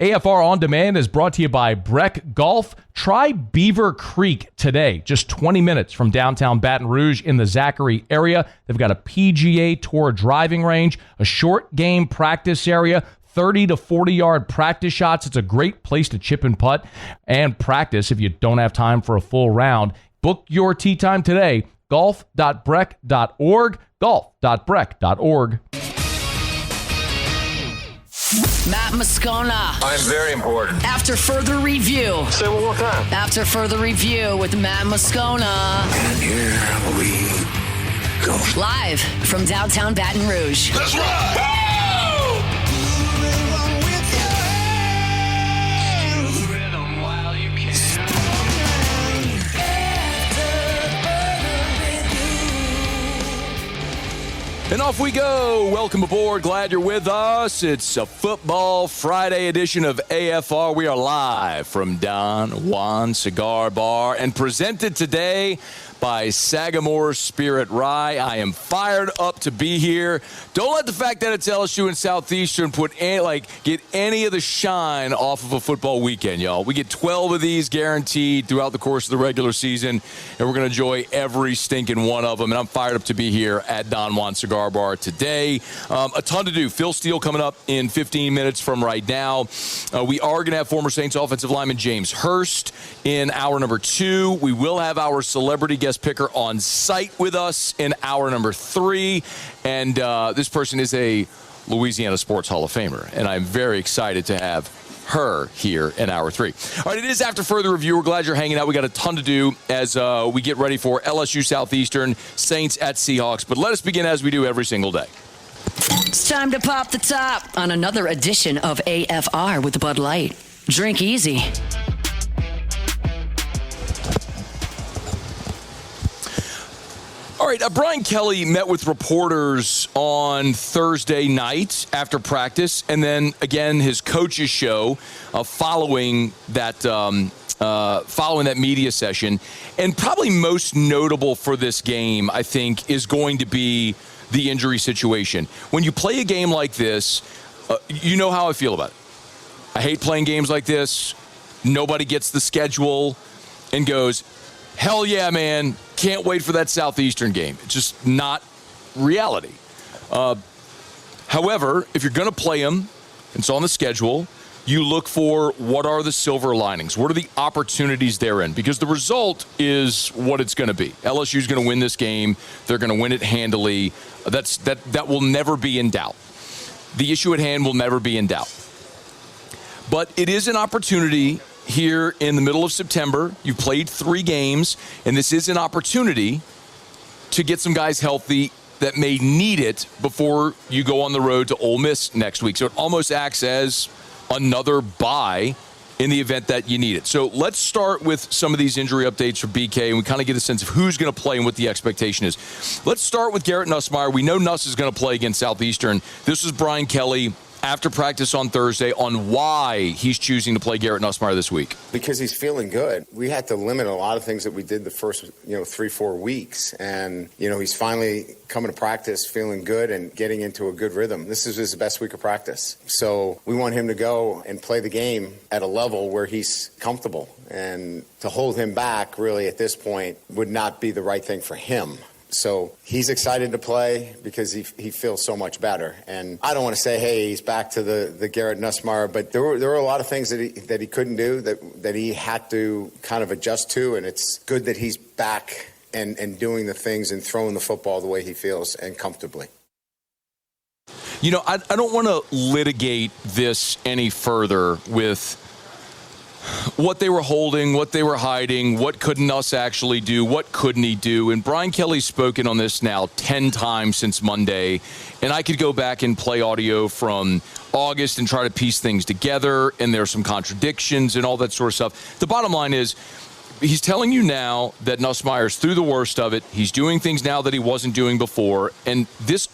AFR On Demand is brought to you by Breck Golf. Try Beaver Creek today, just 20 minutes from downtown Baton Rouge in the Zachary area. They've got a PGA Tour driving range, a short game practice area, 30 to 40-yard practice shots. It's a great place to chip and putt and practice if you don't have time for a full round. Book your tee time today, golf.breck.org, golf.breck.org. Matt Moscona. I'm very important. After further review. Say it one more time. After further review with Matt Moscona. And here we go. Live from downtown Baton Rouge. Let's ride! And off we go. Welcome aboard. Glad you're with us. It's a Football Friday edition of AFR. We are live from Don Juan Cigar Bar and presented today by Sagamore Spirit Rye. I am fired up to be here. Don't let the fact that it's LSU and Southeastern get any of the shine off of a football weekend, y'all. We get 12 of these guaranteed throughout the course of the regular season, and we're going to enjoy every stinking one of them. And I'm fired up to be here at Don Juan Cigar Bar today. A ton to do. Phil Steele coming up in 15 minutes from right now. We are going to have former Saints offensive lineman James Hurst in hour number 2. We will have our celebrity guest picker on site with us in hour number 3. And this person is a Louisiana Sports Hall of Famer, and I'm very excited to have her here in hour 3. All right, it is after further review. We're glad you're hanging out. We got a ton to do as we get ready for LSU Southeastern, Saints at Seahawks. But let us begin as we do every single day. It's time to pop the top on another edition of AFR with Bud Light. Drink easy. All right, Brian Kelly met with reporters on Thursday night after practice, and then again his coach's show following that media session. And probably most notable for this game, I think, is going to be the injury situation. When you play a game like this, you know how I feel about it. I hate playing games like this. Nobody gets the schedule and goes, hell yeah, man, can't wait for that Southeastern game. It's just not reality. However, if you're going to play them, it's on the schedule, you look for what are the silver linings. What are the opportunities therein? Because the result is what it's going to be. LSU's going to win this game. They're going to win it handily. That will never be in doubt. The issue at hand will never be in doubt. But it is an opportunity here in the middle of September. You've played 3 games, and this is an opportunity to get some guys healthy that may need it before you go on the road to Ole Miss next week. So it almost acts as another bye in the event that you need it. So let's start with some of these injury updates for BK, and we kind of get a sense of who's going to play and what the expectation is. Let's start with Garrett Nussmeier. We know Nuss is going to play against Southeastern. This was Brian Kelly after practice on Thursday on why he's choosing to play Garrett Nussmeier this week. Because he's feeling good. We had to limit a lot of things that we did the first, 3-4 weeks. And, he's finally coming to practice feeling good and getting into a good rhythm. This is his best week of practice. So we want him to go and play the game at a level where he's comfortable. And to hold him back really at this point would not be the right thing for him. So he's excited to play because he feels so much better. And I don't want to say, hey, he's back to the Garrett Nussmeier, but there were a lot of things that he couldn't do, that he had to kind of adjust to. And it's good that he's back and doing the things and throwing the football the way he feels and comfortably. I don't want to litigate this any further with what they were holding, what they were hiding, what could Nuss actually do, what couldn't he do. And Brian Kelly's spoken on this now 10 times since Monday, and I could go back and play audio from August and try to piece things together, and there's some contradictions and all that sort of stuff. The bottom line is, he's telling you now that Nussmeier's through the worst of it. He's doing things now that he wasn't doing before. And if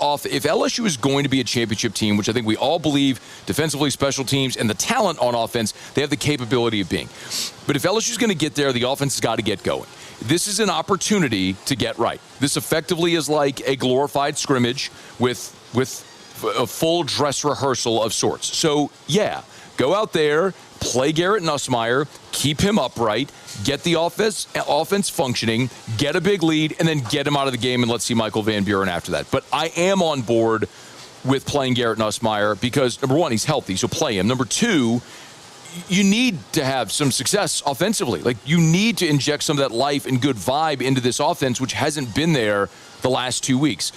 LSU is going to be a championship team, which I think we all believe defensively, special teams, and the talent on offense, they have the capability of being. But if LSU is going to get there, the offense has got to get going. This is an opportunity to get right. This effectively is like a glorified scrimmage with a full dress rehearsal of sorts. So, yeah, Go out there, play Garrett Nussmeier, keep him upright, get the offense functioning, get a big lead, and then get him out of the game, and let's see Michael Van Buren after that. But I am on board with playing Garrett Nussmeier because, number one, he's healthy, so play him. Number two, you need to have some success offensively. Like, you need to inject some of that life and good vibe into this offense, which hasn't been there the last 2 weeks.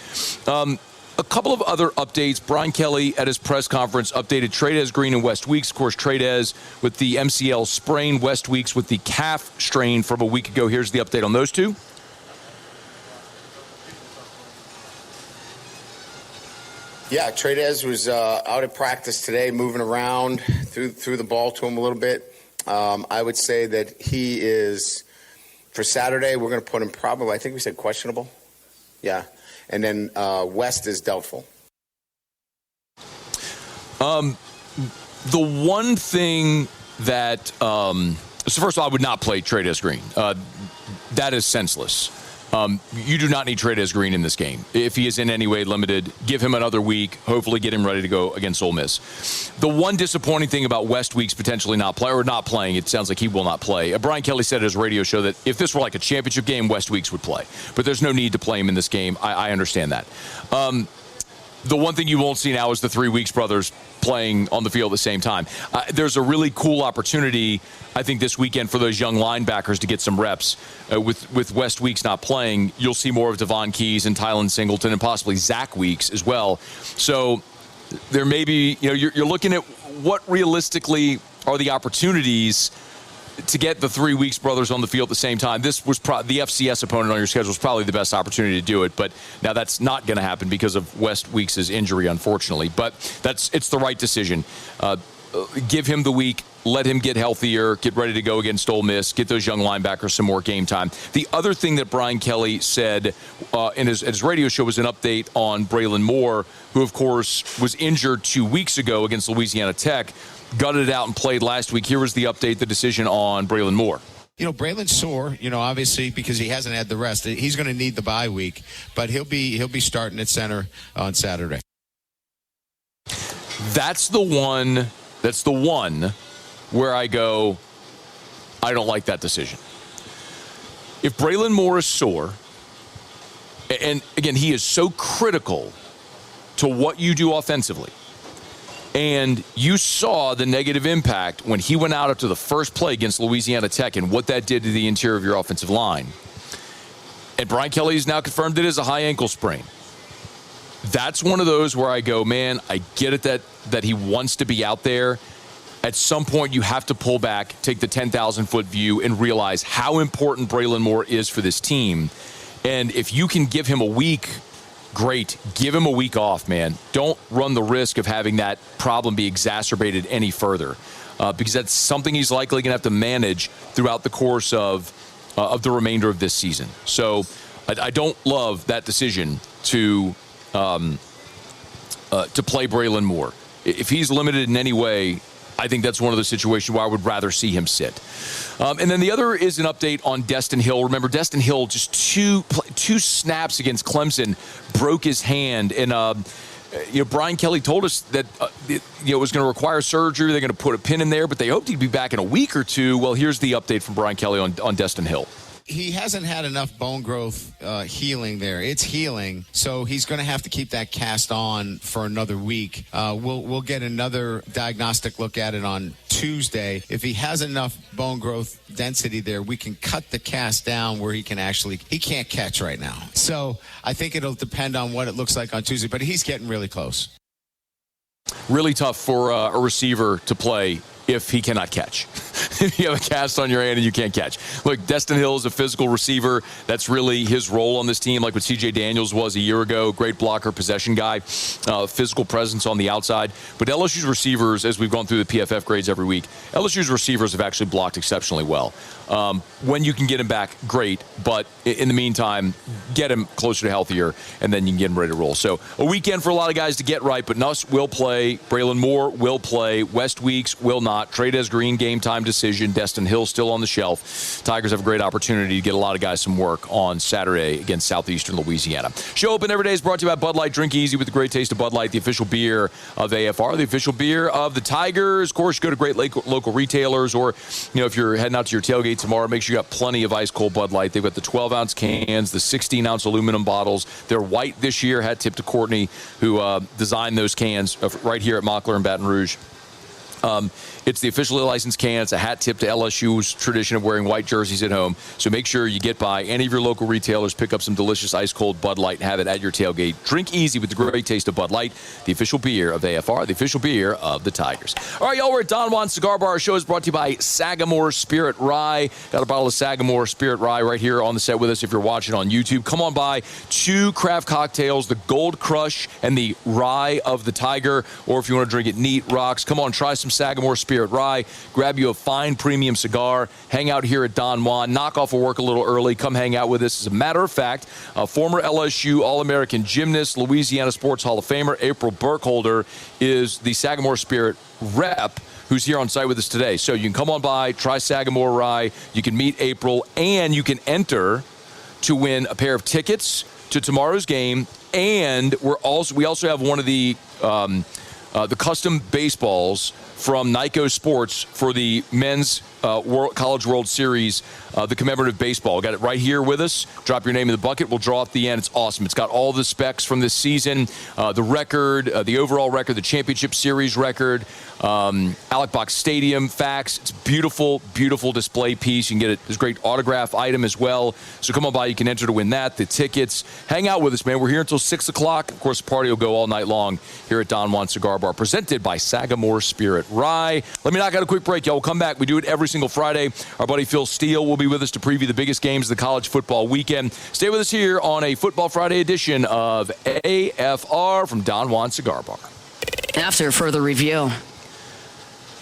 A couple of other updates. Brian Kelly at his press conference updated Trey'Dez Green and West Weeks. Of course, Trey'Dez with the MCL sprain, West Weeks with the calf strain from a week ago. Here's the update on those two. Yeah, Trey'Dez was out at practice today, moving around, threw the ball to him a little bit. I would say that he is, for Saturday, we're going to put him probably, I think we said questionable. Yeah. And then West is doubtful. The one thing that, so first of all, I would not play Trey'Dez Green. That is senseless. You do not need Trey'Dez Green in this game. If he is in any way limited, give him another week. Hopefully get him ready to go against Ole Miss. The one disappointing thing about West Weeks potentially not playing, it sounds like he will not play. Brian Kelly said at his radio show that if this were like a championship game, West Weeks would play. But there's no need to play him in this game. I understand that. The one thing you won't see now is the 3 Weeks brothers playing on the field at the same time. There's a really cool opportunity, I think, this weekend for those young linebackers to get some reps. With West Weeks not playing, you'll see more of Devon Keys and Tylen Singleton and possibly Zach Weeks as well. So there may be, you're looking at what realistically are the opportunities to get the 3 Weeks brothers on the field at the same time. This was the FCS opponent on your schedule was probably the best opportunity to do it, but now that's not going to happen because of West Weeks' injury, unfortunately. But it's the right decision. Give him the week, let him get healthier, get ready to go against Ole Miss, get those young linebackers some more game time. The other thing that Brian Kelly said in his radio show was an update on Braylon Moore, who, of course, was injured 2 weeks ago against Louisiana Tech. Gutted it out and played last week. Here was the update, the decision on Braylon Moore. Braylon's sore, obviously because he hasn't had the rest. He's going to need the bye week, but he'll be starting at center on Saturday. That's the one where I go, I don't like that decision. If Braylon Moore is sore, and again, he is so critical to what you do offensively, and you saw the negative impact when he went out after the first play against Louisiana Tech and what that did to the interior of your offensive line. And Brian Kelly has now confirmed it is a high ankle sprain. That's one of those where I go, man, I get it that he wants to be out there. At some point, you have to pull back, take the 10,000-foot view, and realize how important Braylon Moore is for this team. And if you can give him a week, great. Give him a week off, man. Don't run the risk of having that problem be exacerbated any further, because that's something he's likely going to have to manage throughout the course of the remainder of this season. So I don't love that decision to play Braylon Moore. If he's limited in any way, I think that's one of the situations where I would rather see him sit. And then the other is an update on Destin Hill. Remember, Destin Hill, just two snaps against Clemson, broke his hand. And, Brian Kelly told us that it was going to require surgery. They're going to put a pin in there, but they hoped he'd be back in a week or two. Well, here's the update from Brian Kelly on Destin Hill. He hasn't had enough bone growth healing there. It's healing, so he's going to have to keep that cast on for another week. We'll get another diagnostic look at it on Tuesday. If he has enough bone growth density there, we can cut the cast down where he can't catch right now. So I think it'll depend on what it looks like on Tuesday, but he's getting really close. Really tough for a receiver to play if he cannot catch. If you have a cast on your hand and you can't catch. Look, Destin Hill is a physical receiver. That's really his role on this team, like what C.J. Daniels was a year ago. Great blocker, possession guy, physical presence on the outside. But LSU's receivers, as we've gone through the PFF grades every week, LSU's receivers have actually blocked exceptionally well. When you can get him back, great. But in the meantime, get him closer to healthier, and then you can get him ready to roll. So a weekend for a lot of guys to get right, but Nuss will play. Braylon Moore will play. West Weeks will not. Trey'Dez Green game time decision. decision. Destin Hill still on the shelf. Tigers have a great opportunity to get a lot of guys some work on Saturday against Southeastern Louisiana. Show Open Every Day is brought to you by Bud Light. Drink easy with the great taste of Bud Light, the official beer of AFR, the official beer of the Tigers. Of course, go to great local retailers, or if you're heading out to your tailgate tomorrow, make sure you got plenty of ice cold Bud Light. They've got the 12-ounce cans, the 16-ounce aluminum bottles. They're white this year. Hat tip to Courtney, who designed those cans right here at Mockler in Baton Rouge. It's the officially licensed can. It's a hat tip to LSU's tradition of wearing white jerseys at home. So make sure you get by any of your local retailers, pick up some delicious ice-cold Bud Light, and have it at your tailgate. Drink easy with the great taste of Bud Light, the official beer of AFR, the official beer of the Tigers. All right, y'all, we're at Don Juan Cigar Bar. Our show is brought to you by Sagamore Spirit Rye. Got a bottle of Sagamore Spirit Rye right here on the set with us if you're watching on YouTube. Come on by. 2 craft cocktails, the Gold Crush and the Rye of the Tiger. Or if you want to drink it neat, rocks, come on, try some Sagamore Spirit Rye. Grab you a fine premium cigar. Hang out here at Don Juan. Knock off of work a little early. Come hang out with us. As a matter of fact, a former LSU All-American gymnast, Louisiana Sports Hall of Famer, April Burkholder, is the Sagamore Spirit rep who's here on site with us today. So you can come on by, try Sagamore Rye. You can meet April, and you can enter to win a pair of tickets to tomorrow's game. And we also have one of the custom baseballs from Nyko Sports for the men's College World Series, the commemorative baseball. Got it right here with us. Drop your name in the bucket. We'll draw at the end. It's awesome. It's got all the specs from this season, the record, the overall record, the championship series record, Alec Box Stadium facts. It's beautiful, beautiful display piece. You can get it. There's a great autograph item as well. So come on by. You can enter to win that, the tickets. Hang out with us, man. We're here until 6 o'clock. Of course, the party will go all night long here at Don Juan Cigar Bar, presented by Sagamore Spirit Rye. Let me knock out a quick break, y'all. We'll come back. We do it every single Friday. Our buddy Phil Steele will be with us to preview the biggest games of the college football weekend. Stay with us here on a Football Friday edition of AFR from Don Juan Cigar Bar. After further review.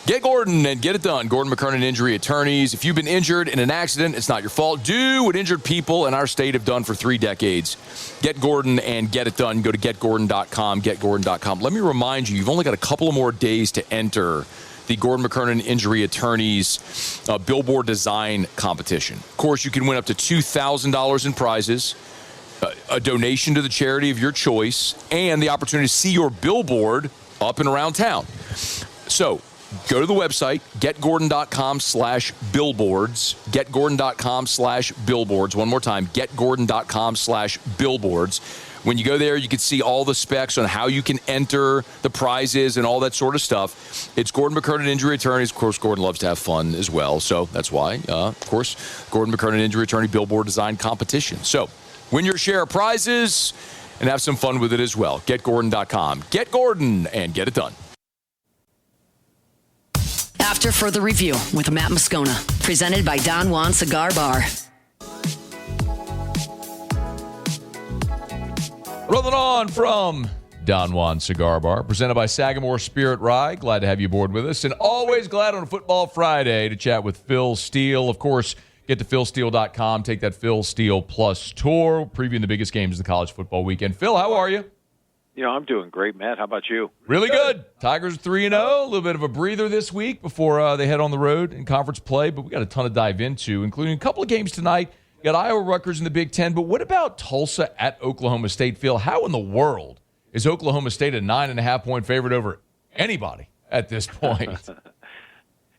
Get Gordon and get it done. Gordon McKernan Injury Attorneys. If you've been injured in an accident, it's not your fault. Do what injured people in our state have done for 3 decades. Get Gordon and get it done. Go to getgordon.com, getgordon.com. Let me remind you, you've only got a couple of more days to enter the Gordon McKernan Injury Attorneys Billboard Design Competition. Of course, you can win up to $2,000 in prizes, a donation to the charity of your choice, and the opportunity to see your billboard up and around town. So, go to the website, getgordon.com/billboards, getgordon.com/billboards. One more time, getgordon.com/billboards. When you go there, you can see all the specs on how you can enter the prizes and all that sort of stuff. It's Gordon McKernan Injury Attorneys. Of course, Gordon loves to have fun as well. So that's why, of course, Gordon McKernan Injury Attorney Billboard Design Competition. So win your share of prizes and have some fun with it as well. GetGordon.com. Get Gordon and get it done. After further review with Matt Moscona, presented by Don Juan Cigar Bar. Rolling on from Don Juan Cigar Bar, presented by Sagamore Spirit Rye. Glad to have you aboard with us, and always glad on a Football Friday to chat with Phil Steele. Of course, get to philsteele.com, take that Phil Steele Plus tour, previewing the biggest games of the college football weekend. Phil, how are you? I'm doing great, Matt. How about you? Really good. Tigers 3-0, a little bit of a breather this week before they head on the road in conference play, but we got a ton to dive into, including a couple of games tonight. You got Iowa, Rutgers in the Big Ten, but what about Tulsa at Oklahoma State? Phil, how in the world is Oklahoma State a 9.5-point favorite over anybody at this point?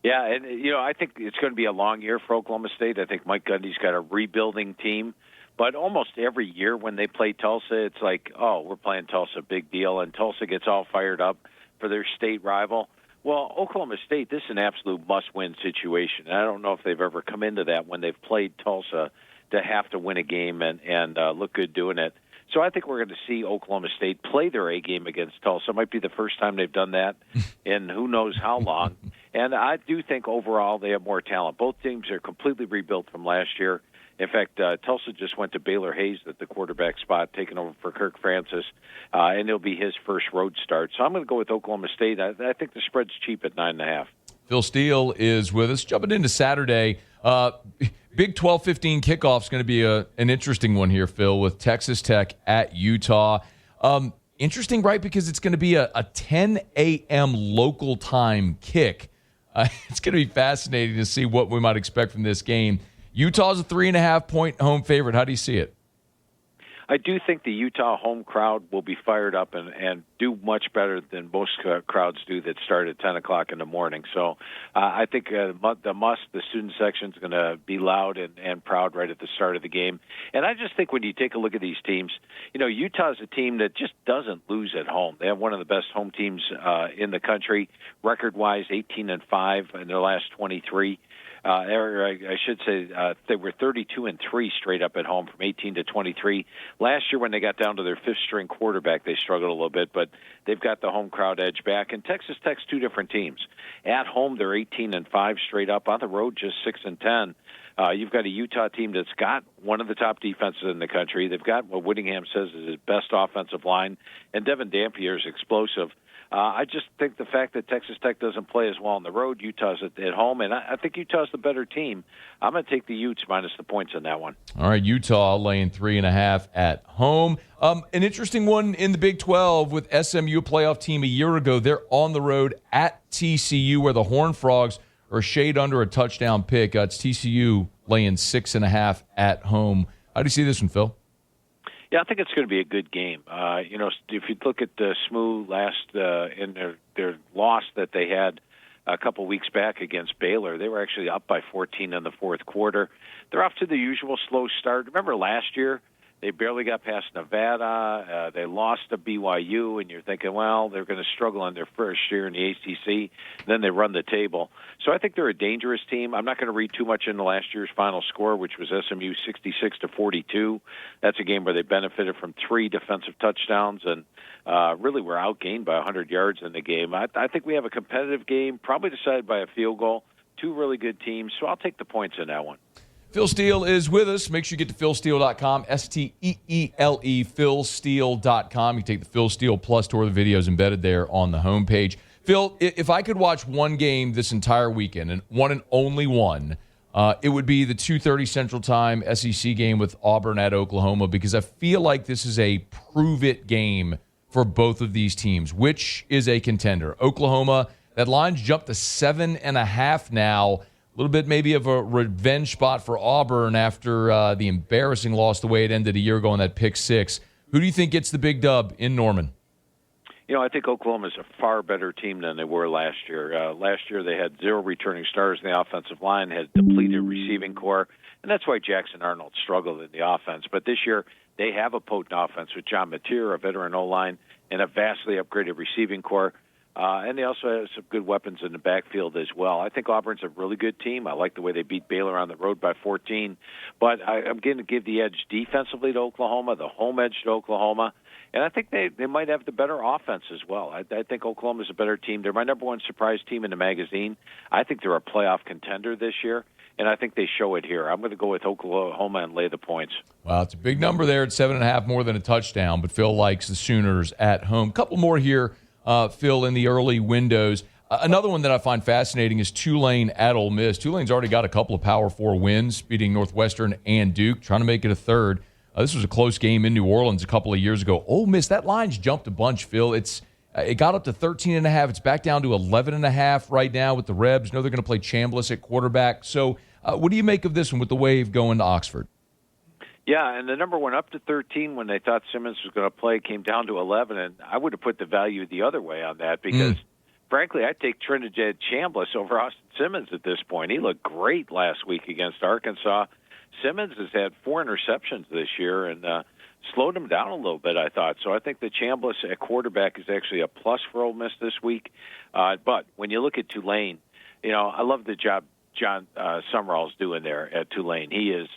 Yeah, and, I think it's going to be a long year for Oklahoma State. I think Mike Gundy's got a rebuilding team. But almost every year when they play Tulsa, it's like, oh, we're playing Tulsa, big deal. And Tulsa gets all fired up for their state rival. Well, Oklahoma State, this is an absolute must-win situation. And I don't know if they've ever come into that when they've played Tulsa to have to win a game and look good doing it. So I think we're going to see Oklahoma State play their A game against Tulsa. It might be the first time they've done that in who knows how long. And I do think overall they have more talent. Both teams are completely rebuilt from last year. In fact, Tulsa just went to Baylor Hayes at the quarterback spot, taking over for Kirk Francis, and it'll be his first road start. So I'm going to go with Oklahoma State. I think the spread's cheap at 9.5. Phil Steele is with us. Jumping into Saturday, Big 12-15 kickoff is going to be an interesting one here, Phil, with Texas Tech at Utah. Interesting, right, because it's going to be a 10 a.m. local time kick. It's going to be fascinating to see what we might expect from this game. Utah's a 3.5-point home favorite. How do you see it? I do think the Utah home crowd will be fired up and do much better than most crowds do that start at 10 o'clock in the morning. So I think the student section is going to be loud and proud right at the start of the game. And I just think when you take a look at these teams, Utah's a team that just doesn't lose at home. They have one of the best home teams in the country, record-wise 18-5 in their last 23. I should say they were 32-3 straight up at home from 18 to 23. Last year when they got down to their fifth-string quarterback, they struggled a little bit, but they've got the home crowd edge back. And Texas Tech's two different teams. At home, they're 18-5 straight up. On the road, just 6-10. You've got a Utah team that's got one of the top defenses in the country. They've got what Whittingham says is his best offensive line, and Devin Dampier is explosive. I just think the fact that Texas Tech doesn't play as well on the road, Utah's at home, and I think Utah's the better team. I'm going to take the Utes minus the points in that one. All right, Utah laying 3.5 at home. An interesting one in the Big 12 with SMU, a playoff team a year ago. They're on the road at TCU where the Horned Frogs are a shade under a touchdown pick. It's TCU laying 6.5 at home. How do you see this one, Phil? Yeah, I think it's going to be a good game. If you look at SMU last in their loss that they had a couple weeks back against Baylor, they were actually up by 14 in the fourth quarter. They're off to the usual slow start. Remember last year? They barely got past Nevada. They lost to BYU, and you're thinking, well, they're going to struggle in their first year in the ACC. Then they run the table. So I think they're a dangerous team. I'm not going to read too much into last year's final score, which was SMU 66-42. That's a game where they benefited from 3 defensive touchdowns and really were outgained by 100 yards in the game. I think we have a competitive game, probably decided by a field goal. Two really good teams, so I'll take the points in that one. Phil Steele is with us. Make sure you get to philsteele.com, STEELE, philsteele.com. You take the Phil Steele Plus tour. The videos embedded there on the homepage. Phil, if I could watch one game this entire weekend, and one and only one, it would be the 2:30 Central Time SEC game with Auburn at Oklahoma, because I feel like this is a prove-it game for both of these teams. Which is a contender? Oklahoma, that line's jumped to 7.5 now. A little bit maybe of a revenge spot for Auburn after the embarrassing loss the way it ended a year ago in that pick 6. Who do you think gets the big dub in Norman? I think Oklahoma is a far better team than they were last year. Last year they had 0 returning starters in the offensive line, had depleted receiving core, and that's why Jackson Arnold struggled in the offense. But this year they have a potent offense with John Mateer, a veteran O-line, and a vastly upgraded receiving core. And they also have some good weapons in the backfield as well. I think Auburn's a really good team. I like the way they beat Baylor on the road by 14. But I'm going to give the edge defensively to Oklahoma, the home edge to Oklahoma. And I think they might have the better offense as well. I think Oklahoma's a better team. They're my number one surprise team in the magazine. I think they're a playoff contender this year, and I think they show it here. I'm going to go with Oklahoma and lay the points. Well, it's a big number there at 7.5, more than a touchdown, but Phil likes the Sooners at home. Couple more here, Phil, in the early windows. Another one that I find fascinating is Tulane at Ole Miss. Tulane's already got a couple of Power 4 wins, beating Northwestern and Duke, trying to make it a third. This was a close game in New Orleans a couple of years ago. Ole Miss, that line's jumped a bunch, Phil. It got up to 13.5. It's back down to 11.5 right now with the Rebs. Know they're going to play Chambliss at quarterback. So what do you make of this one with the Wave going to Oxford? Yeah, and the number went up to 13 when they thought Simmons was going to play, came down to 11, and I would have put the value the other way on that because, frankly, I'd take Trinidad Chambliss over Austin Simmons at this point. He looked great last week against Arkansas. Simmons has had 4 interceptions this year and slowed him down a little bit, I thought. So I think the Chambliss at quarterback is actually a plus for Ole Miss this week. But when you look at Tulane, I love the job John Summerall's doing there at Tulane. He is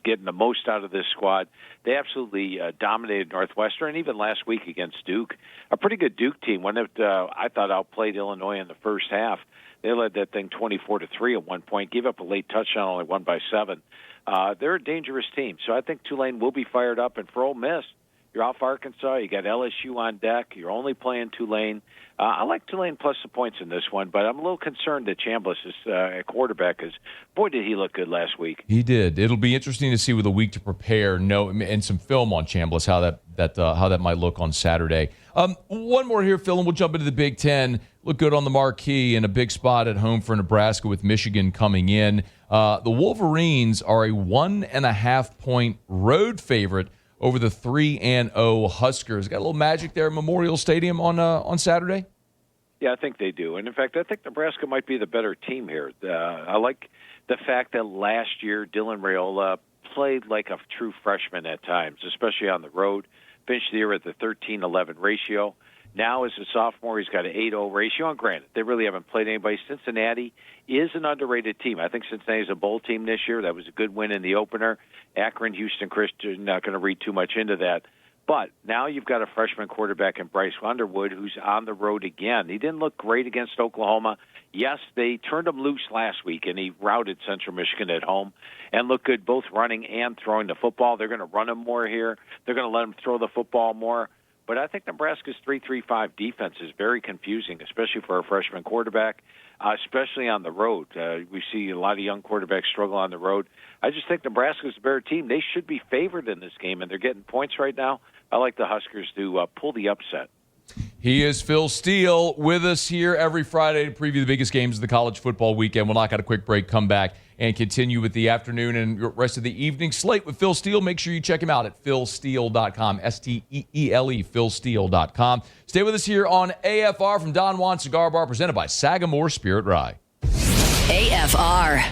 getting the most out of this squad. They absolutely dominated Northwestern, even last week against Duke. A pretty good Duke team. One that I thought outplayed Illinois in the first half. They led that thing 24-3 at one point, gave up a late touchdown, only won by 7. They're a dangerous team, so I think Tulane will be fired up. And for Ole Miss, you're off Arkansas, you got LSU on deck, you're only playing Tulane. I like Tulane plus the points in this one, but I'm a little concerned that Chambliss is at quarterback because, boy, did he look good last week. He did. It'll be interesting to see with a week to prepare, and some film on Chambliss, how that might look on Saturday. One more here, Phil, and we'll jump into the Big Ten. look good on the marquee and a big spot at home for Nebraska with Michigan coming in. The Wolverines are a 1.5-point road favorite over the 3-0 Huskers. Got a little magic there at Memorial Stadium on Saturday? Yeah, I think they do. And, in fact, I think Nebraska might be the better team here. I like the fact that last year Dylan Raiola played like a true freshman at times, especially on the road. Finished the year at the 13-11 ratio. Now, as a sophomore, he's got an 8-0 ratio. And granted, they really haven't played anybody. Cincinnati is an underrated team. I think Cincinnati's a bowl team this year. That was a good win in the opener. Akron, Houston Christian, not going to read too much into that. But now you've got a freshman quarterback in Bryce Underwood who's on the road again. He didn't look great against Oklahoma. Yes, they turned him loose last week, and he routed Central Michigan at home and looked good both running and throwing the football. They're going to run him more here. They're going to let him throw the football more. But I think Nebraska's 3-3-5 defense is very confusing, especially for a freshman quarterback, especially on the road. We see a lot of young quarterbacks struggle on the road. I just think Nebraska's a better team. They should be favored in this game, and they're getting points right now. I like the Huskers to pull the upset. He is Phil Steele with us here every Friday to preview the biggest games of the college football weekend. We'll knock out a quick break, come back, and continue with the afternoon and rest of the evening slate with Phil Steele. Make sure you check him out at philsteele.com, STEELE, philsteele.com. Stay with us here on AFR from Don Juan Cigar Bar, presented by Sagamore Spirit Rye. AFR.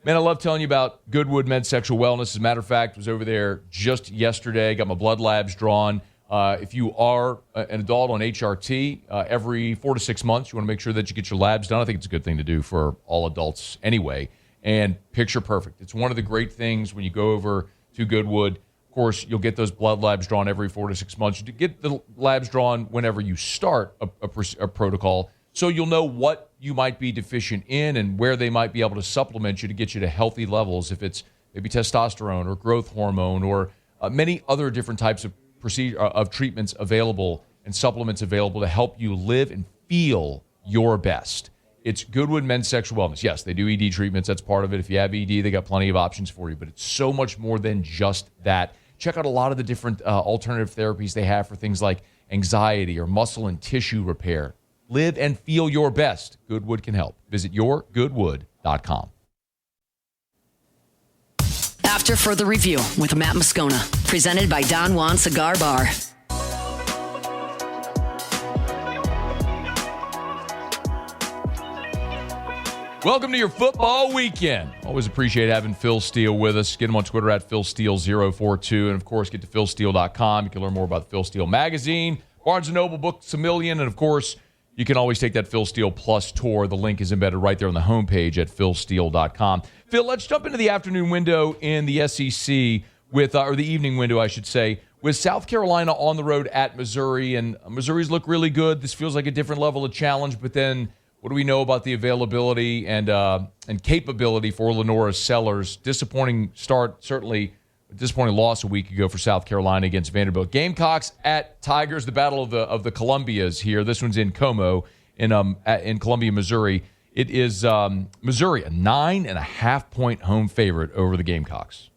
Man, I love telling you about Goodwood Men's Sexual Wellness. As a matter of fact, I was over there just yesterday, got my blood labs drawn. If you are an adult on HRT, every 4 to 6 months, you want to make sure that you get your labs done. I think it's a good thing to do for all adults anyway. And picture perfect. It's one of the great things when you go over to Goodwood. Of course, you'll get those blood labs drawn every 4 to 6 months. You get the labs drawn whenever you start a protocol, so you'll know what you might be deficient in and where they might be able to supplement you to get you to healthy levels, if it's maybe testosterone or growth hormone or many other different types of treatments available and supplements available to help you live and feel your best. It's Goodwood Men's Sexual Wellness. Yes, they do ED treatments. That's part of it. If you have ED, they got plenty of options for you, but it's so much more than just that. Check out a lot of the different alternative therapies they have for things like anxiety or muscle and tissue repair. Live and feel your best. Goodwood can help. Visit yourgoodwood.com. After further review with Matt Moscona, presented by Don Juan Cigar Bar. Welcome to your football weekend. Always appreciate having Phil Steele with us. Get him on Twitter at PhilSteele042. And, of course, get to PhilSteele.com. You can learn more about the Phil Steele magazine, Barnes & Noble Books A Million, and, of course, you can always take that Phil Steele Plus tour. The link is embedded right there on the homepage at PhilSteele.com. Phil, let's jump into the afternoon window in the SEC with, or the evening window, I should say, with South Carolina on the road at Missouri. And Missouri's look really good. This feels like a different level of challenge. But then what do we know about the availability and capability for Lenora Sellers? Disappointing start, certainly a disappointing loss a week ago for South Carolina against Vanderbilt. Gamecocks at Tigers, the battle of the Columbias here. This one's in Como in Columbia, Missouri. It is Missouri, a 9.5-point home favorite over the Gamecocks.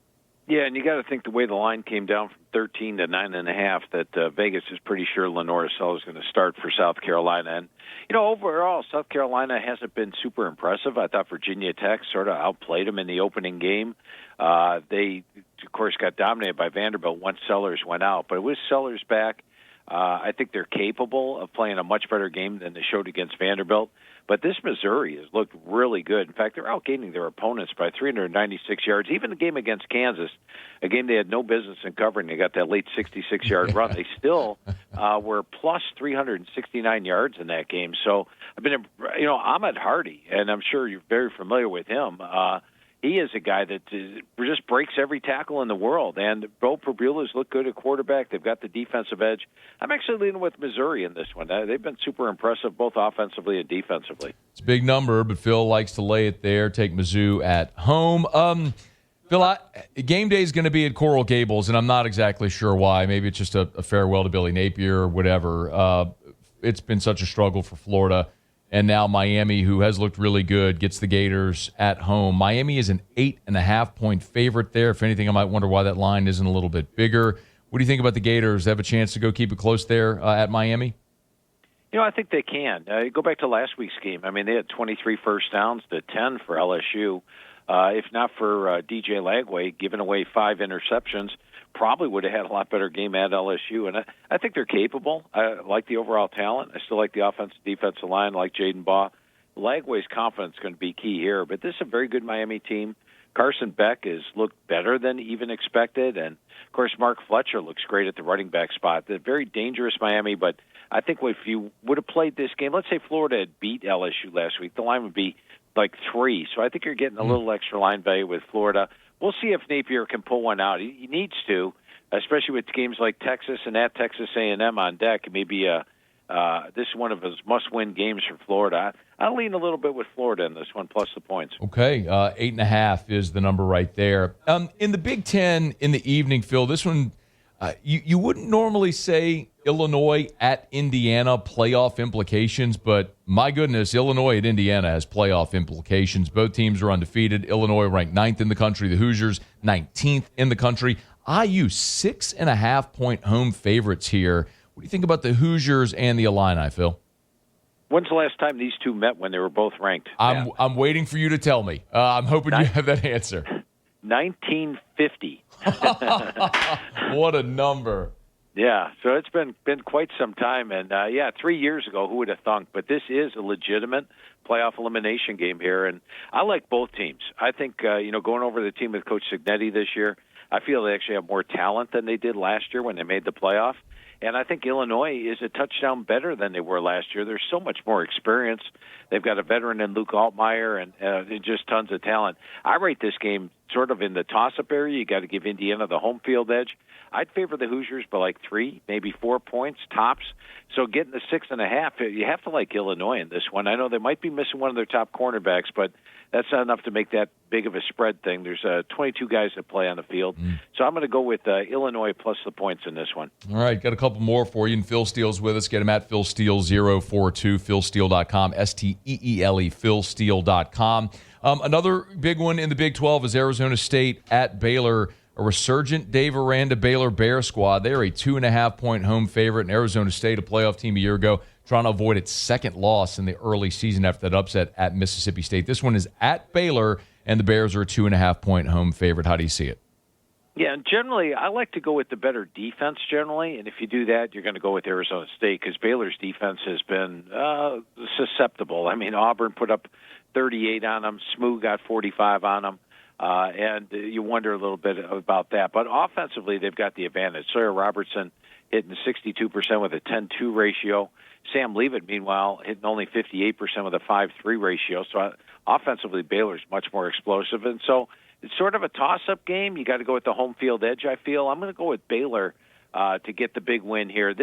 Yeah, and you got to think the way the line came down from 13 to 9.5 that Vegas is pretty sure Lenora Sellers is going to start for South Carolina. And, overall, South Carolina hasn't been super impressive. I thought Virginia Tech sort of outplayed them in the opening game. They, of course, got dominated by Vanderbilt once Sellers went out. But with Sellers back, I think they're capable of playing a much better game than they showed against Vanderbilt. But this Missouri has looked really good. In fact, they're outgaining their opponents by 396 yards. Even the game against Kansas, a game they had no business in covering, they got that late 66-yard run. They still were plus 369 yards in that game. So I've been, Ahmed Hardy, and I'm sure you're very familiar with him. He is a guy that just breaks every tackle in the world. And Bo Prabula's look good at quarterback. They've got the defensive edge. I'm actually leaning with Missouri in this one. They've been super impressive, both offensively and defensively. It's a big number, but Phil likes to lay it there. Take Mizzou at home. Phil, game day is going to be at Coral Gables, and I'm not exactly sure why. Maybe it's just a farewell to Billy Napier or whatever. It's been such a struggle for Florida. And now Miami, who has looked really good, gets the Gators at home. Miami is an 8.5-point favorite there. If anything, I might wonder why that line isn't a little bit bigger. What do you think about the Gators? They have a chance to go keep it close there at Miami? I think they can. Go back to last week's game. I mean, they had 23 first downs to 10 for LSU. If not for DJ Lagway giving away 5 interceptions, probably would have had a lot better game at LSU. And I think they're capable. I like the overall talent. I still like the offensive defensive line, like Jaden Baugh. Lagway's confidence is going to be key here. But this is a very good Miami team. Carson Beck has looked better than even expected. And, of course, Mark Fletcher looks great at the running back spot. They're very dangerous Miami, but I think if you would have played this game, let's say Florida had beat LSU last week, the line would be like 3. So I think you're getting a little extra line value with Florida. We'll see if Napier can pull one out. He needs to, especially with games like Texas and at Texas A&M on deck. Maybe this is one of his must-win games for Florida. I'll lean a little bit with Florida in this one, plus the points. Okay, 8.5 is the number right there. In the Big Ten in the evening, Phil, this one, you wouldn't normally say Illinois at Indiana playoff implications, but my goodness, Illinois at Indiana has playoff implications. Both teams are undefeated. Illinois ranked 9th in the country. The Hoosiers 19th in the country. IU 6.5-point home favorites here. What do you think about the Hoosiers and the Illini, Phil? When's the last time these two met when they were both ranked? I'm waiting for you to tell me. I'm hoping you have that answer. 1950. What a number. Yeah, so it's been quite some time. And, 3 years ago, who would have thunk? But this is a legitimate playoff elimination game here. And I like both teams. I think, going over the team with Coach Cignetti this year, I feel they actually have more talent than they did last year when they made the playoff. And I think Illinois is a touchdown better than they were last year. There's so much more experience. They've got a veteran in Luke Altmaier and just tons of talent. I rate this game sort of in the toss-up area. You got to give Indiana the home field edge. I'd favor the Hoosiers by like 3, maybe 4 points, tops. So getting the 6.5, you have to like Illinois in this one. I know they might be missing one of their top cornerbacks, but that's not enough to make that big of a spread thing. There's 22 guys that play on the field. So I'm going to go with Illinois plus the points in this one. All right, got a couple more for you. And Phil Steele's with us. Get him at Phil Steele 042, philsteele.com, STEELE, philsteele.com. Another big one in the Big 12 is Arizona State at Baylor. A resurgent Dave Aranda Baylor Bear squad. They are a 2.5-point home favorite. And Arizona State, a playoff team a year ago, trying to avoid its second loss in the early season after that upset at Mississippi State. This one is at Baylor, and the Bears are a 2.5-point home favorite. How do you see it? Yeah, and generally, I like to go with the better defense generally, and if you do that, you're going to go with Arizona State because Baylor's defense has been susceptible. I mean, Auburn put up 38 on them. Smoot got 45 on them. And you wonder a little bit about that. But offensively, they've got the advantage. Sawyer Robertson hitting 62% with a 10-2 ratio. Sam Leavitt, meanwhile, hitting only 58% with a 5-3 ratio. So offensively, Baylor's much more explosive. And so it's sort of a toss-up game. You got to go with the home field edge, I feel. I'm going to go with Baylor to get the big win here.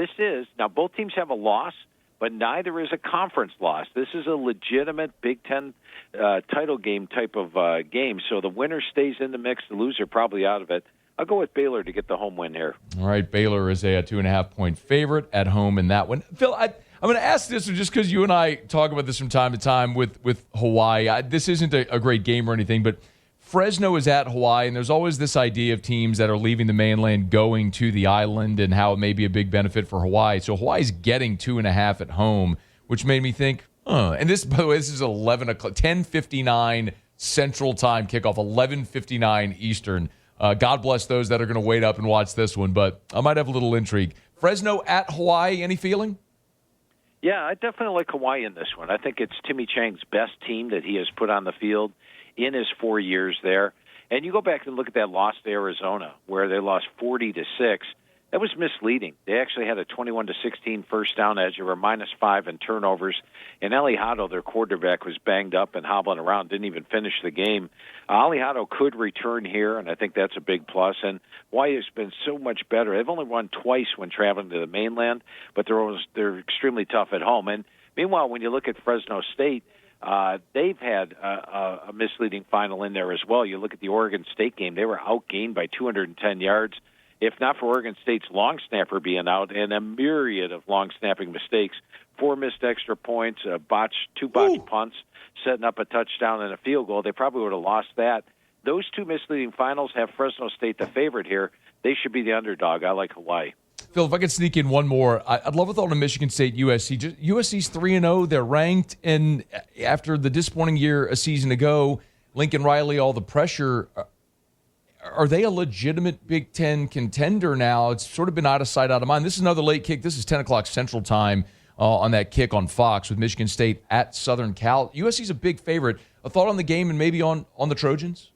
Now, both teams have a loss, but neither is a conference loss. This is a legitimate Big Ten title game type of game. So the winner stays in the mix, the loser probably out of it. I'll go with Baylor to get the home win here. All right, Baylor is a 2.5-point favorite at home in that one. Phil, I'm going to ask this just because you and I talk about this from time to time with Hawaii. This isn't a great game or anything, but Fresno is at Hawaii, and there's always this idea of teams that are leaving the mainland going to the island and how it may be a big benefit for Hawaii. So Hawaii's getting 2.5 at home, which made me think, and this, by the way, this is 11 o'clock, 10:59 Central Time kickoff, 11:59 Eastern. God bless those that are going to wait up and watch this one, but I might have a little intrigue. Fresno at Hawaii, any feeling? Yeah, I definitely like Hawaii in this one. I think it's Timmy Chang's best team that he has put on the field in his 4 years there. And you go back and look at that loss to Arizona, where they lost 40-6. That was misleading. They actually had a 21-16 first down edge. They were -5 in turnovers. And Alejado, their quarterback, was banged up and hobbling around, didn't even finish the game. Alejado could return here, and I think that's a big plus. And Hawaii has been so much better. They've only won twice when traveling to the mainland, but they're extremely tough at home. And meanwhile, when you look at Fresno State, they've had a misleading final in there as well. You look at the Oregon State game, they were outgained by 210 yards. If not for Oregon State's long snapper being out and a myriad of long snapping mistakes, 4 missed extra points, two botched punts, setting up a touchdown and a field goal, they probably would have lost that. Those two misleading finals have Fresno State the favorite here. They should be the underdog. I like Hawaii. Phil, if I could sneak in one more, I'd love a thought on Michigan State, USC. USC's 3-0. They're ranked, and after the disappointing year a season ago, Lincoln Riley, all the pressure, are they a legitimate Big Ten contender now? It's sort of been out of sight, out of mind. This is another late kick. This is 10 o'clock Central Time on that kick on Fox with Michigan State at Southern Cal. USC's a big favorite. A thought on the game and maybe on the Trojans?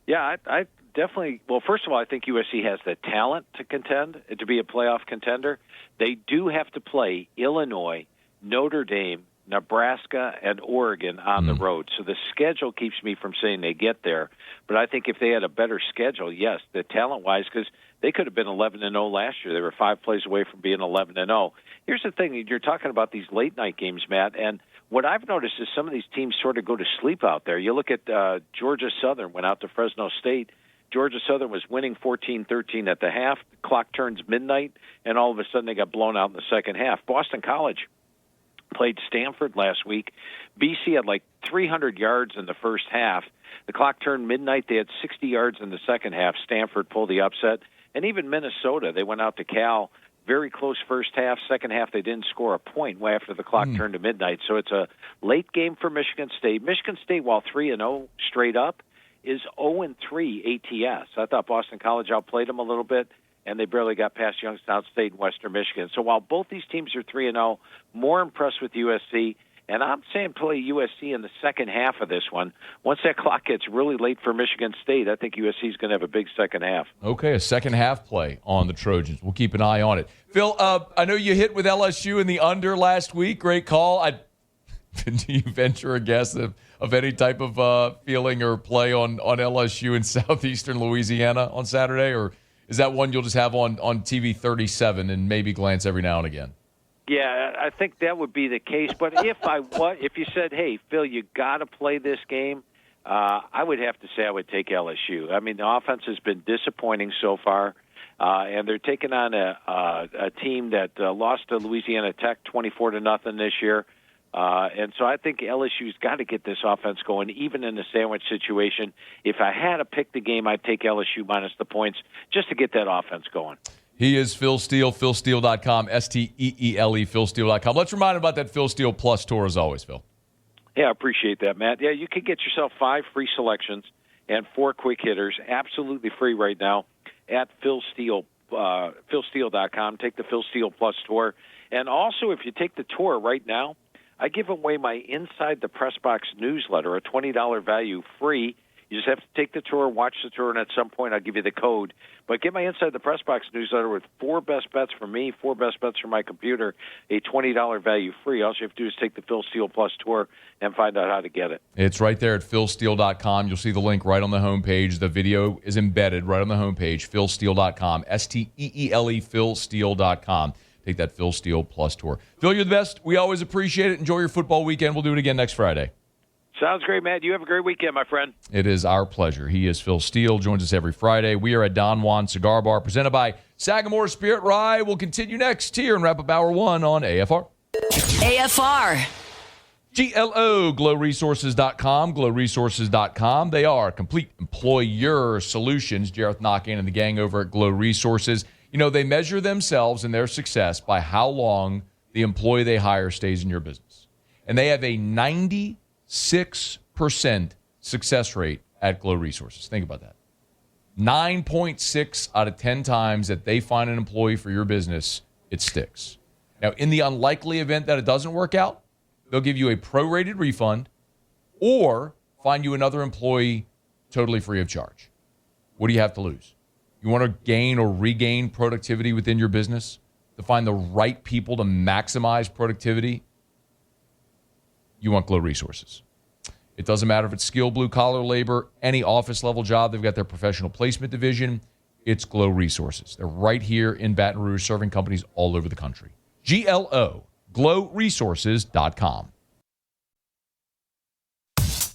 Yeah, I definitely. Well, first of all, I think USC has the talent to contend, to be a playoff contender. They do have to play Illinois, Notre Dame, Nebraska, and Oregon on the road. So the schedule keeps me from saying they get there. But I think if they had a better schedule, yes, the talent-wise, because they could have been 11-0 last year. They were 5 plays away from being 11-0. Here's the thing. You're talking about these late-night games, Matt, and what I've noticed is some of these teams sort of go to sleep out there. You look at Georgia Southern went out to Fresno State. Georgia Southern was winning 14-13 at the half. The clock turns midnight, and all of a sudden they got blown out in the second half. Boston College played Stanford last week. BC had like 300 yards in the first half. The clock turned midnight. They had 60 yards in the second half. Stanford pulled the upset. And even Minnesota, they went out to Cal. Very close first half. Second half, they didn't score a point after the clock turned to midnight. So it's a late game for Michigan State. Michigan State, while 3-0 straight up, is 0-3 ATS. I thought Boston College outplayed them a little bit, and they barely got past Youngstown State and Western Michigan. So while both these teams are 3-0, more impressed with USC. And I'm saying play USC in the second half of this one. Once that clock gets really late for Michigan State, I think USC is going to have a big second half. Okay, a second half play on the Trojans. We'll keep an eye on it. Phil, I know you hit with LSU in the under last week. Great call. Do you venture a guess of any type of feeling or play on LSU in Southeastern Louisiana on Saturday? Or is that one you'll just have on TV 37 and maybe glance every now and again? Yeah, I think that would be the case. But if you said, hey, Phil, you got to play this game, I would have to say I would take LSU. I mean, the offense has been disappointing so far, and they're taking on a team that lost to Louisiana Tech 24-0 this year. And so I think LSU's got to get this offense going, even in the sandwich situation. If I had to pick the game, I'd take LSU minus the points just to get that offense going. He is Phil Steele, philsteele.com, STEELE, philsteele.com. Let's remind him about that Phil Steele Plus tour as always, Phil. Yeah, I appreciate that, Matt. Yeah, you can get yourself 5 free selections and 4 quick hitters, absolutely free right now at Phil Steele, philsteele.com. Take the Phil Steele Plus tour. And also, if you take the tour right now, I give away my Inside the Press Box newsletter, a $20 value free. You just have to take the tour, watch the tour, and at some point I'll give you the code. But get my Inside the Press Box newsletter with 4 best bets from me, 4 best bets from my computer, a $20 value free. All you have to do is take the Phil Steele Plus tour and find out how to get it. It's right there at philsteele.com. You'll see the link right on the homepage. The video is embedded right on the homepage, philsteele.com, STEELE, philsteele.com. Take that Phil Steele Plus tour. Phil, you're the best. We always appreciate it. Enjoy your football weekend. We'll do it again next Friday. Sounds great, Matt. You have a great weekend, my friend. It is our pleasure. He is Phil Steele. Joins us every Friday. We are at Don Juan Cigar Bar, presented by Sagamore Spirit Rye. We'll continue next here and wrap up Hour 1 on AFR. AFR. GLO, glowresources.com, glowresources.com. They are complete employer solutions. Jareth Knockin and the gang over at Glow Resources. You know, they measure themselves and their success by how long the employee they hire stays in your business. And they have a 96% success rate at Glow Resources. Think about that. 9.6 out of 10 times that they find an employee for your business, it sticks. Now, in the unlikely event that it doesn't work out, they'll give you a prorated refund or find you another employee totally free of charge. What do you have to lose? You want to gain or regain productivity within your business, to find the right people to maximize productivity? You want Glow Resources. It doesn't matter if it's skilled blue-collar labor, any office-level job. They've got their professional placement division. It's Glow Resources. They're right here in Baton Rouge, serving companies all over the country. GLO, glowresources.com.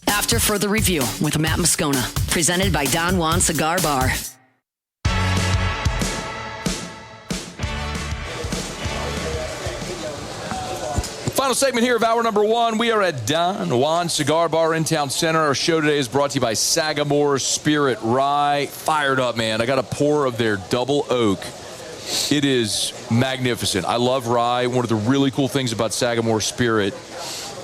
After further review with Matt Moscona, presented by Don Juan Cigar Bar. Final segment here of hour number 1. We are at Don Juan Cigar Bar in Town Center. Our show today is brought to you by Sagamore Spirit Rye. Fired up, man. I got a pour of their double oak. It is magnificent. I love rye. One of the really cool things about Sagamore Spirit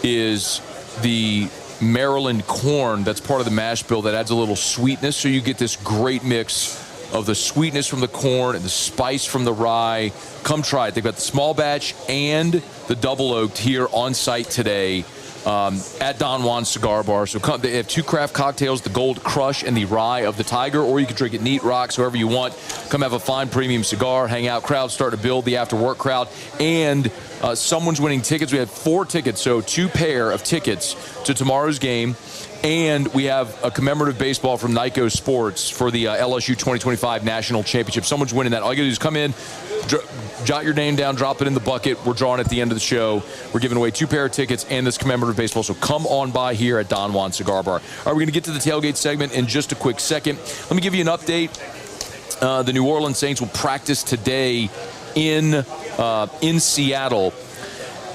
is the Maryland corn that's part of the mash bill that adds a little sweetness, so you get this great mix of the sweetness from the corn and the spice from the rye. Come try it. They've got the small batch and the double oaked here on site today at Don Juan's Cigar Bar. So they have 2 craft cocktails, the Gold Crush and the Rye of the Tiger, or you can drink it neat, rocks, however you want. Come have a fine premium cigar, hang out, crowd start to build, the after work crowd, and someone's winning tickets. We have 4 tickets, so 2 pair of tickets to tomorrow's game. And we have a commemorative baseball from Nyko Sports for the LSU 2025 National Championship. Someone's winning that. All you got to do is come in, jot your name down, drop it in the bucket. We're drawing at the end of the show. We're giving away 2 pair of tickets and this commemorative baseball. So come on by here at Don Juan Cigar Bar. All right, we're going to get to the tailgate segment in just a quick second. Let me give you an update. The New Orleans Saints will practice today in Seattle.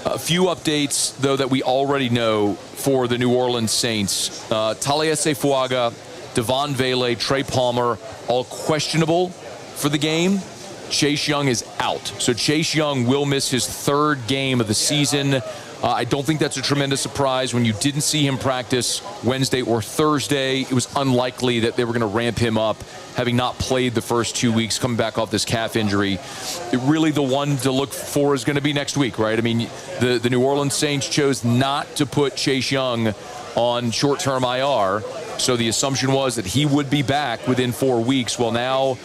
A few updates, though, that we already know for the New Orleans Saints. Taliesin Fuaga, Devon Vele, Trey Palmer, all questionable for the game. Chase Young is out. So Chase Young will miss his 3rd game of the season. I don't think that's a tremendous surprise. When you didn't see him practice Wednesday or Thursday, it was unlikely that they were going to ramp him up, having not played the first 2 weeks, coming back off this calf injury. Really the one to look for is going to be next week, right? I mean, the New Orleans Saints chose not to put Chase Young on short-term IR, so the assumption was that he would be back within 4 weeks. Well, now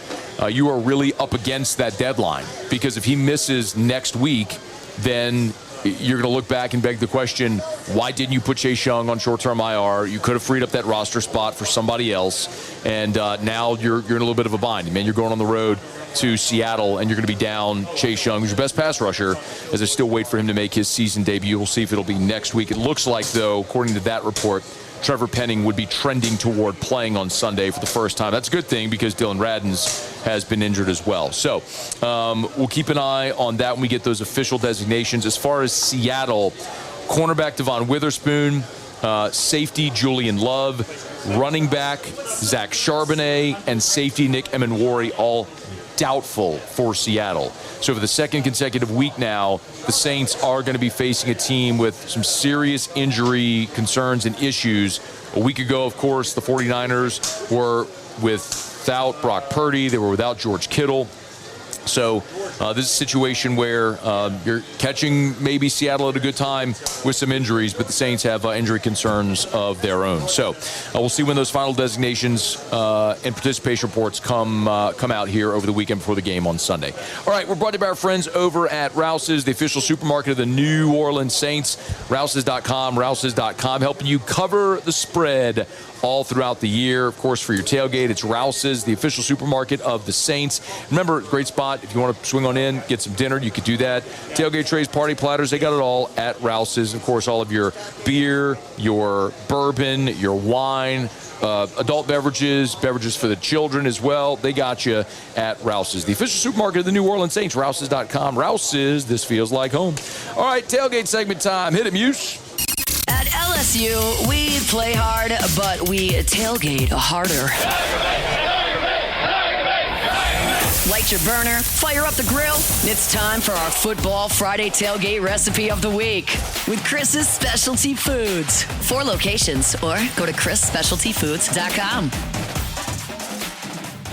you are really up against that deadline, because if he misses next week, then you're going to look back and beg the question, why didn't you put Chase Young on short-term IR? You could have freed up that roster spot for somebody else, and now you're in a little bit of a bind. Man, you're going on the road to Seattle, and you're going to be down Chase Young, who's your best pass rusher, as they still wait for him to make his season debut. We'll see if it'll be next week. It looks like, though, according to that report, Trevor Penning would be trending toward playing on Sunday for the first time. That's a good thing, because Dylan Radins has been injured as well. So we'll keep an eye on that when we get those official designations. As far as Seattle, cornerback Devon Witherspoon, safety Julian Love, running back Zach Charbonnet, and safety Nick Emanwari, all doubtful for Seattle. So for the 2nd consecutive week now, the Saints are going to be facing a team with some serious injury concerns and issues. A week ago, of course, the 49ers were without Brock Purdy. They were without George Kittle. So this is a situation where you're catching maybe Seattle at a good time with some injuries, but the Saints have injury concerns of their own. So we'll see when those final designations and participation reports come out here over the weekend before the game on Sunday. All right, we're brought to you by our friends over at Rouse's, the official supermarket of the New Orleans Saints. Rouse's.com, helping you cover the spread all throughout the year. Of course, for your tailgate, it's Rouse's, the official supermarket of the Saints. Remember, great spot. If you want to swing on in, get some dinner, you could do that. Tailgate trays, party platters, they got it all at Rouse's. Of course, all of your beer, your bourbon, your wine, adult beverages for the children as well. They got you at Rouse's, the official supermarket of the New Orleans Saints. Rouse's.com. Rouse's, this feels like home. All right, tailgate segment time. Hit it, Muse. At LSU, we play hard, but we tailgate harder. Light your burner, fire up the grill. It's time for our Football Friday tailgate recipe of the week with Chris's Specialty Foods. 4 locations, or go to chrisspecialtyfoods.com.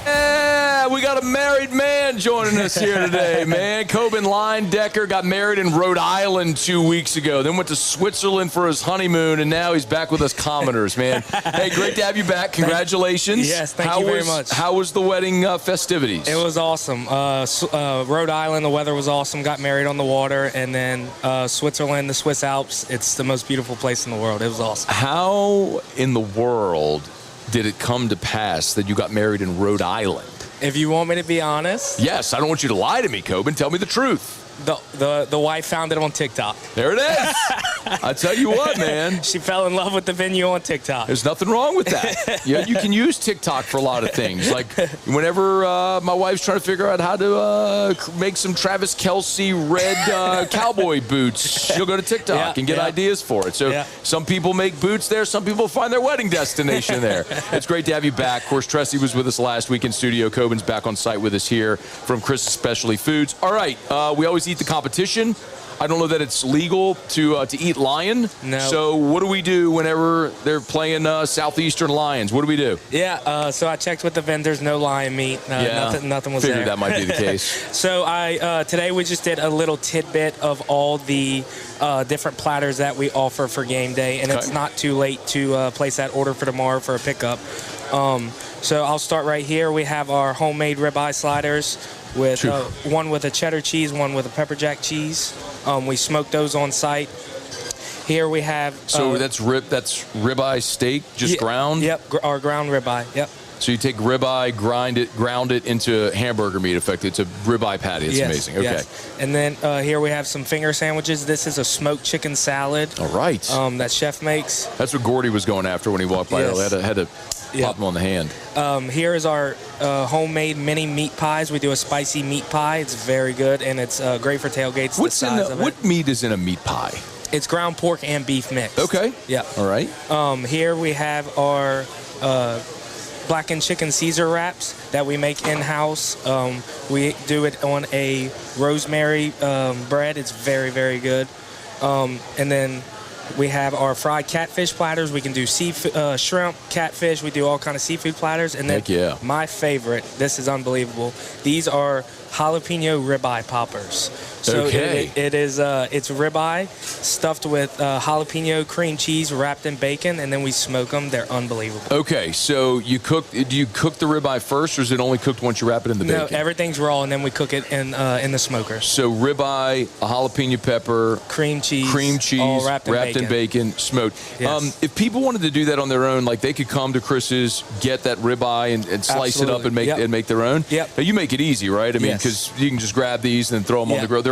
Yeah, we got a married man joining us here today, man. Coben Linedecker got married in Rhode Island 2 weeks ago, then went to Switzerland for his honeymoon, and now he's back with us commoners, man. Hey, great to have you back. Congratulations. Yes, thank you very much. How was the wedding festivities? It was awesome. Rhode Island, the weather was awesome. Got married on the water, and then Switzerland, the Swiss Alps. It's the most beautiful place in the world. It was awesome. How in the world did it come to pass that you got married in Rhode Island? If you want me to be honest. Yes, I don't want you to lie to me, Coben. Tell me the truth. The wife found it on TikTok. There it is. I tell you what, man. She fell in love with the venue on TikTok. There's nothing wrong with that. Yeah, you can use TikTok for a lot of things. Like whenever my wife's trying to figure out how to make some Travis Kelce red cowboy boots, she'll go to TikTok and get ideas for it. So some people make boots there. Some people find their wedding destination there. It's great to have you back. Of course, Tressie was with us last week in studio. Coben's back on site with us here from Chris's Specialty Foods. All right, we always eat the competition. I don't know that it's legal to eat lion. No. So what do we do whenever they're playing Southeastern Lions? What do we do? Yeah, so I checked with the vendors, no lion meat. Nothing was Figured there. that might be the case. So today we just did a little tidbit of all the different platters that we offer for game day, and it's not too late to place that order for tomorrow for a pickup. So I'll start right here. We have our homemade ribeye sliders with one with a cheddar cheese, one with a pepper jack cheese. We smoke those on site. Here we have. So that's ribeye steak, just ground. Yep, our ground ribeye. Yep. So you take ribeye, ground it into hamburger meat. Effectively, it's a ribeye patty. It's amazing. Okay. Yes. And then here we have some finger sandwiches. This is a smoked chicken salad. All right. That chef makes. That's what Gordy was going after when he walked by. Yes. Had to pop him on the hand. Here is our homemade mini meat pies. We do a spicy meat pie. It's very good, and it's great for tailgates. What meat is in a meat pie? It's ground pork and beef mixed. Okay. Yeah. All right. Here we have our blackened chicken Caesar wraps that we make in-house. We do it on a rosemary bread. It's very, very good. And then we have our fried catfish platters. We can do seafood, shrimp, catfish. We do all kind of seafood platters. And then my favorite, this is unbelievable. These are jalapeno ribeye poppers. So it's ribeye stuffed with jalapeno cream cheese wrapped in bacon, and then we smoke them. They're unbelievable. Okay, so do you cook the ribeye first, or is it only cooked once you wrap it in the bacon? No, everything's raw, and then we cook it in the smoker. So ribeye, a jalapeno pepper, cream cheese, all wrapped in bacon, smoked. Yes. If people wanted to do that on their own, like they could come to Chris's, get that ribeye and slice it up and make their own. Yep. Now, you make it easy, right? I mean, because you can just grab these and then throw them on the grill. They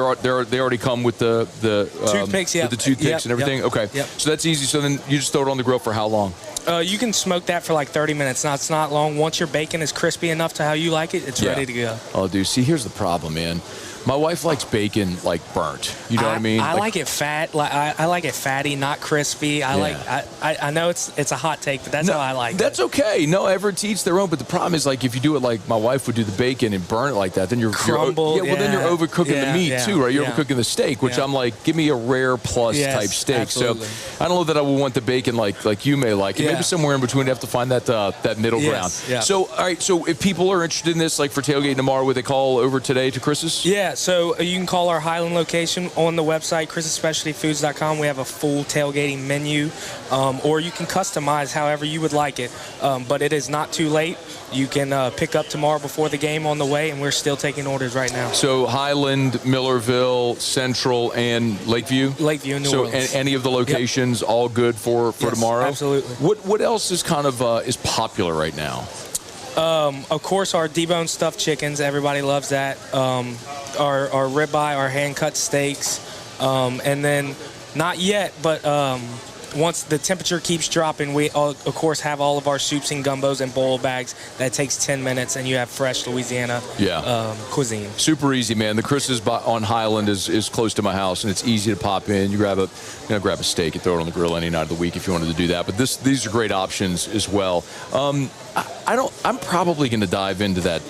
already come with the toothpicks, with the toothpicks and everything. Okay, so that's easy. So then you just throw it on the grill for how long? You can smoke that for like 30 minutes. Now, it's not long. Once your bacon is crispy enough to how you like it, it's ready to go. Oh, dude, see, here's the problem, man. My wife likes bacon like burnt. You know what I mean? I like it fat. Like I like it fatty, not crispy. I know it's a hot take, but that's how I like it. That's okay. No, everyone to each their own. But the problem is, like, if you do it like my wife would do the bacon and burn it like that, then you're crumbled. Then you're overcooking the meat too, right? You're overcooking the steak, which I'm like, give me a rare plus type steak. Absolutely. So I don't know that I would want the bacon like you may like it. Maybe somewhere in between, you have to find that middle ground. Yeah. So all right. So if people are interested in this, like for tailgate tomorrow, would they call over today to Chris's? Yeah. So you can call our Highland location on the website, chrisspecialtyfoods.com. We have a full tailgating menu, or you can customize however you would like it. But it is not too late. You can pick up tomorrow before the game on the way, and we're still taking orders right now. So Highland, Millerville, Central, and Lakeview? Lakeview and New Orleans. So any of the locations all good for tomorrow? Absolutely. What else is kind of is popular right now? Of course, our deboned stuffed chickens. Everybody loves that. Our ribeye, our hand-cut steaks. And then, not yet, but once the temperature keeps dropping, we, of course, have all of our soups and gumbos and boil bags. That takes 10 minutes, and you have fresh Louisiana cuisine. Super easy, man. The Chris's on Highland is close to my house, and it's easy to pop in. You grab a steak and throw it on the grill any night of the week if you wanted to do that. But these are great options as well. I'm probably going to dive into that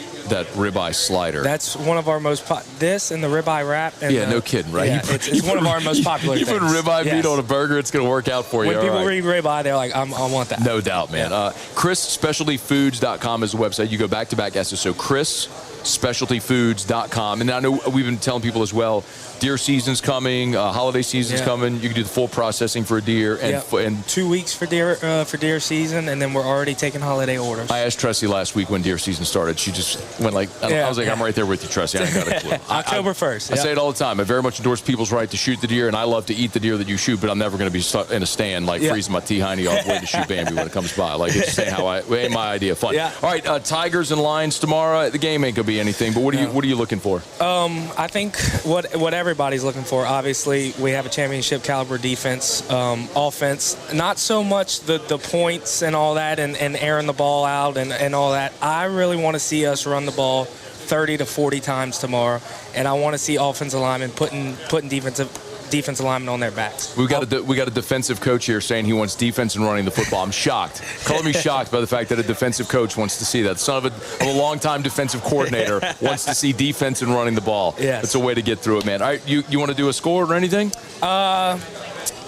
ribeye slider. That's one of our most this and the ribeye wrap. And no kidding, right? Yeah, it's one of our most popular things. You put ribeye meat on a burger, it's going to work out for you. When people read ribeye, they're like, I want that. No doubt, man. ChrisSpecialtyFoods.com is the website. You go back-to-back S's. So ChrisSpecialtyFoods.com. And I know we've been telling people as well, deer season's coming, holiday season's coming. You can do the full processing for a deer. And 2 weeks for deer season, and then we're already taking holiday orders. I asked Tressie last week when deer season started. She just went like, I was like, I'm right there with you, Tressie. I ain't got a clue. October 1st. I say it all the time. I very much endorse people's right to shoot the deer, and I love to eat the deer that you shoot, but I'm never going to be stuck in a stand like freezing my T. Heine off waiting to shoot Bambi when it comes by. Like, it's just ain't my idea of fun. Yeah. All right, Tigers and Lions tomorrow. The game ain't going to be be anything, but what are you looking for? I think what everybody's looking for. Obviously, we have a championship caliber defense, offense. Not so much the points and all that, and airing the ball out and all that. I really want to see us run the ball 30 to 40 times tomorrow, and I want to see offensive linemen putting defensive linemen on their backs. We got a defensive coach here saying he wants defense and running the football. I'm shocked. Color me shocked by the fact that a defensive coach wants to see that. Son of a longtime defensive coordinator wants to see defense and running the ball. Yes. It's a way to get through it, man. All right, you want to do a score or anything?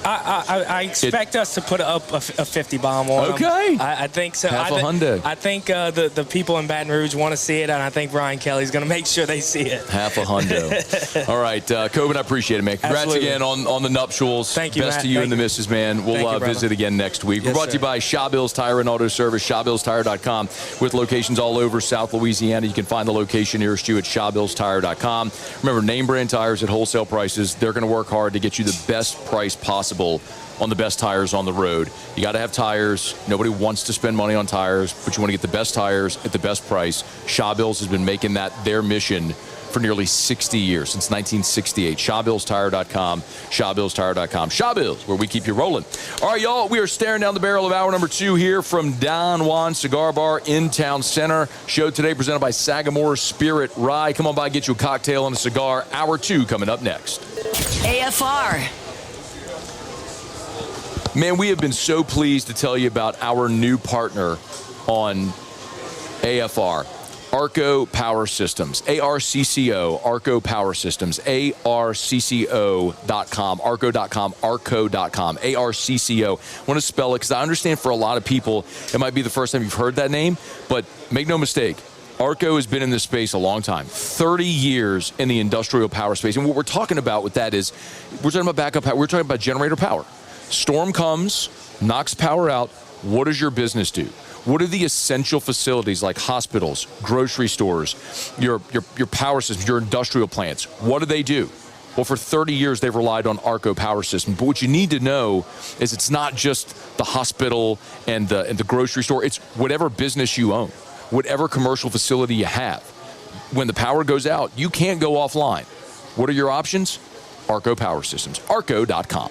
I expect us to put up a 50 bomb on them. Okay. I think so. Half a hundo. I think the people in Baton Rouge want to see it, and I think Brian Kelly's going to make sure they see it. Half a hundo. All right, Coben, I appreciate it, man. Congrats Absolutely. again on the nuptials. Thank you, Best Matt. to you Thank and the you. missus, man. We'll visit again next week. Yes, We're brought to you sir. by Shawbills Tire and Auto Service, ShawBillsTire.com, with locations all over South Louisiana. You can find the location nearest you at ShawBillsTire.com. Remember, name brand tires at wholesale prices. They're going to work hard to get you the best price possible on the best tires on the road. You got to have tires. Nobody wants to spend money on tires, but you want to get the best tires at the best price. Shawbills has been making that their mission for nearly 60 years, since 1968. ShawBillsTire.com, ShawBillsTire.com. Shawbills, where we keep you rolling. All right, y'all, we are staring down the barrel of hour number 2 here from Don Juan Cigar Bar in Town Center. Show today presented by Sagamore Spirit Rye. Come on by, get you a cocktail and a cigar. Hour 2 coming up next. AFR. Man, we have been so pleased to tell you about our new partner on AFR, Arco Power Systems, ARCCO, Arco Power Systems, ARCCO.com, Arco.com, Arco.com, ARCCO. I want to spell it because I understand for a lot of people it might be the first time you've heard that name, but make no mistake. Arco has been in this space a long time, 30 years in the industrial power space. And what we're talking about with that is we're talking about backup power. We're talking about generator power. Storm comes, knocks power out. What does your business do? What are the essential facilities like hospitals, grocery stores, your power systems, your industrial plants? What do they do? Well, for 30 years, they've relied on Arco Power System. But what you need to know is it's not just the hospital and the grocery store. It's whatever business you own, whatever commercial facility you have. When the power goes out, you can't go offline. What are your options? Arco Power Systems, Arco.com.